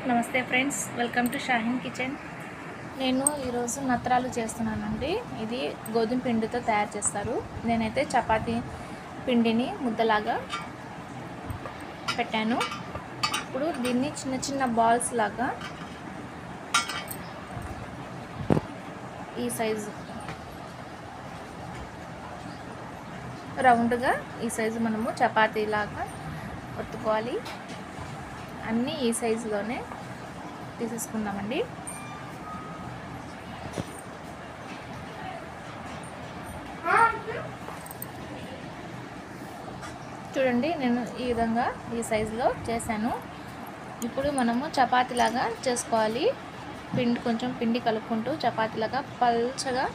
నమస్తే friends, welcome to Shaheen kitchen. నేను ఈరోజు నత్రాలు చేస్తున్నానండి. ఇది గోధుమ పిండితో తయారు చేస్తారు. నేనైతే చపాతీ పిండిని ముద్దలాగా పెట్టాను. ఇప్పుడు దీన్ని చిన్న చిన్న బాల్స్ లాగా ఈ సైజు రౌండ్గా ఈ సైజు మనము చపాతీ లాగా ఒత్తుకోవాలి. అన్నీ ఈ సైజులోనే తీసేసుకుందామండి. చూడండి, నేను ఈ విధంగా ఈ సైజులో చేశాను. ఇప్పుడు మనము చపాతీలాగా చేసుకోవాలి. కొంచెం పిండి కలుపుకుంటూ చపాతీలాగా పల్చగా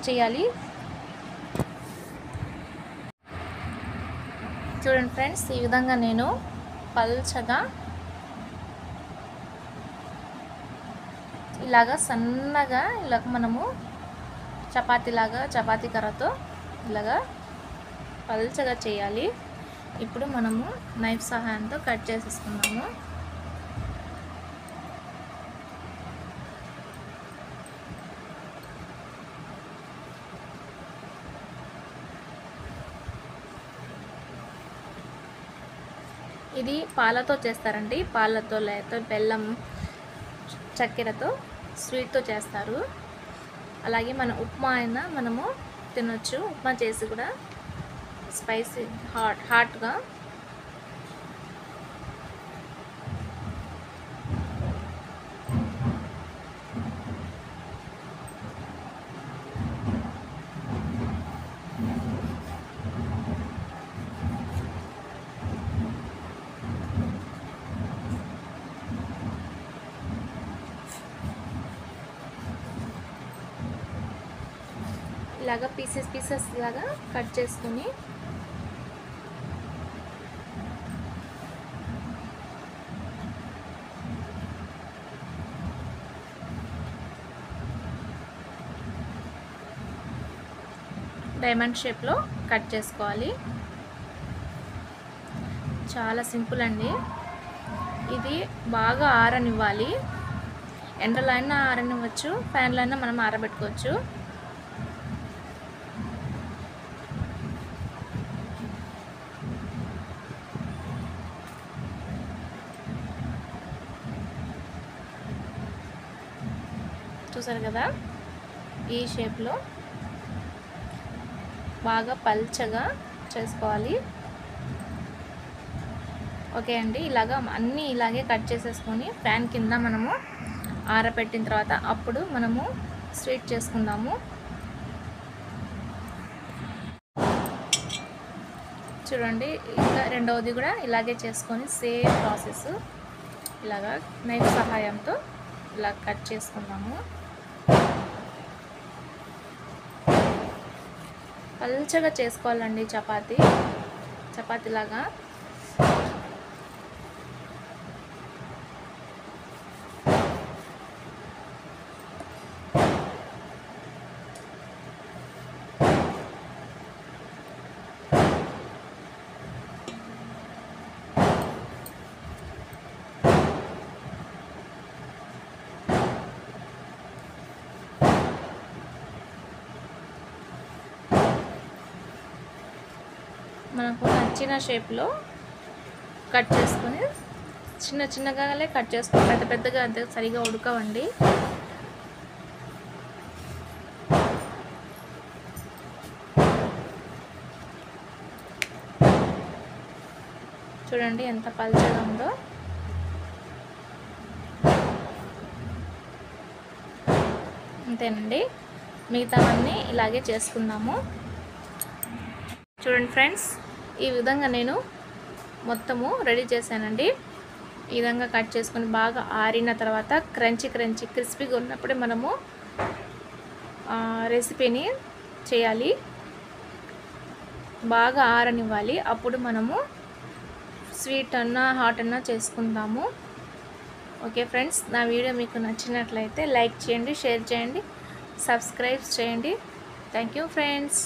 చేయాలి. చూడండి ఫ్రెండ్స్, ఈ విధంగా నేను పల్చగా ఇలాగా సన్నగా మనము చపాతీ కర్రతో ఇలాగా పల్చగా చేయాలి. ఇప్పుడు మనము నైఫ్ సహాయంతో కట్ చేసేసుకుందాము. ఇది పాలతో చేస్తారండి. పాలతో లేకపోతే బెల్లం, చక్కెరతో, స్వీట్తో చేస్తారు. అలాగే మన ఉప్మా అయినా మనము తినొచ్చు. ఉప్మా చేసి కూడా స్పైసీ హాట్గా ఇలాగా పీసెస్ లాగా కట్ చేసుకుని డైమండ్ షేప్లో కట్ చేసుకోవాలి. చాలా సింపుల్ అండి. ఇది బాగా ఆరనివ్వాలి. ఎండలో అయినా ఆరనివ్వచ్చు, ఫ్యాన్లో అయినా మనం ఆరబెట్టుకోవచ్చు. చూసారు కదా, ఈ షేప్లో బాగా పల్చగా చేసుకోవాలి. ఓకే అండి, ఇలాగా అన్నీ ఇలాగే కట్ చేసేసుకొని ఫ్యాన్ కింద మనము ఆరబెట్టిన తర్వాత అప్పుడు మనము స్వీట్ చేసుకుందాము. చూడండి, ఇంకా రెండవది కూడా ఇలాగే చేసుకొని సేమ్ ప్రాసెస్ ఇలాగా నైఫ్ సహాయంతో ఇలా కట్ చేసుకుందాము. పల్చగా చేసుకోవాలండి చపాతీలాగా. మనకు నచ్చిన షేప్లో కట్ చేసుకొని చిన్నగానే కట్ చేసుకోవాలి. పెద్దగా అంతే సరిగా ఉడకవండి. చూడండి ఎంత పల్చగా ఉందో. అంతేనండి, మిగతావన్నీ ఇలాగే చేసుకుందాము. చూడండి ఫ్రెండ్స్, ఈ విధంగా నేను మొత్తము రెడీ చేశానండి. ఈ విధంగా కట్ చేసుకొని బాగా ఆరిన తర్వాత క్రిస్పీగా ఉన్నప్పుడే మనము రెసిపీని చేయాలి. బాగా ఆరనివ్వాలి. అప్పుడు మనము స్వీట్ అన్నా హాట్ అన్నా చేసుకుందాము. ఓకే ఫ్రెండ్స్, నా వీడియో మీకు నచ్చినట్లయితే లైక్ చేయండి, షేర్ చేయండి, సబ్స్క్రైబ్ చేయండి. Thank you friends.